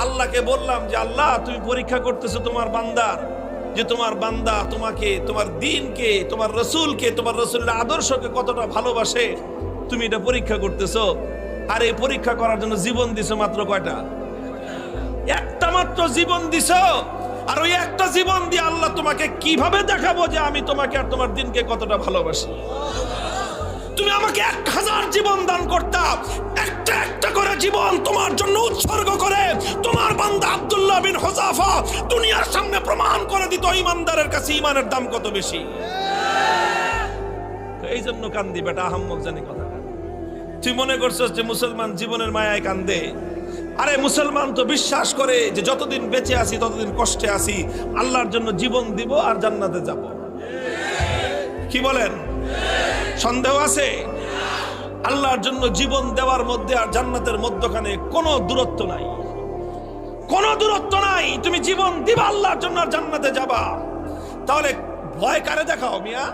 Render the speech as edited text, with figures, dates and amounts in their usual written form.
আল্লাহকে বললাম যে আল্লাহ তুমি পরীক্ষা করতেছো তোমার বান্দার, যে তোমার বান্দা তোমাকে, তোমার দ্বীনকে, তোমার রসুলকে, তোমার রসুলের আদর্শকে কতটা ভালোবাসে তুমি এটা পরীক্ষা করতেছো। আর এই পরীক্ষা করার জন্য জীবন দিছো মাত্র কয়টা? একটা মাত্র জীবন দিছো। আর ওই একটা জীবন দিয়ে আল্লাহ তোমাকে কিভাবে দেখাবো যে আমি তোমাকে আর তোমার দ্বীনকে কতটা ভালোবাসি? তুমি আমাকে 1000 জীবন দান করতাম, একটা একটা করে জীবন তোমার জন্য উৎসর্গ করে তোমার বান্দা আব্দুল্লাহ বিন হুযাফা দুনিয়ার সামনে প্রমাণ করে দিত ঈমানদারের কাছে ঈমানের দাম কত বেশি। এই জন্য কান্দি বেটা, আহাম্মক জানি কথা। তুই মনে করছিস যে মুসলমান জীবনের মায়ায় কান্দে? আরে মুসলমান তো বিশ্বাস করে যে যতদিন বেঁচে আছি ততদিন কষ্টে আছি, আল্লাহর জন্য জীবন দিব আর জান্নাতে যাব। কি বলেন? সন্দেহ আছে? আল্লাহর জন্য জীবন দেওয়ার মধ্যে আর জান্নাতের মধ্যখানে কোনো দূরত্ব নাই, কোনো দূরত্ব নাই। তুমি জীবন দিবা আল্লাহর জন্য আর জান্নাতে যাবা। তাহলে ভয় কারে দেখাও মিয়া?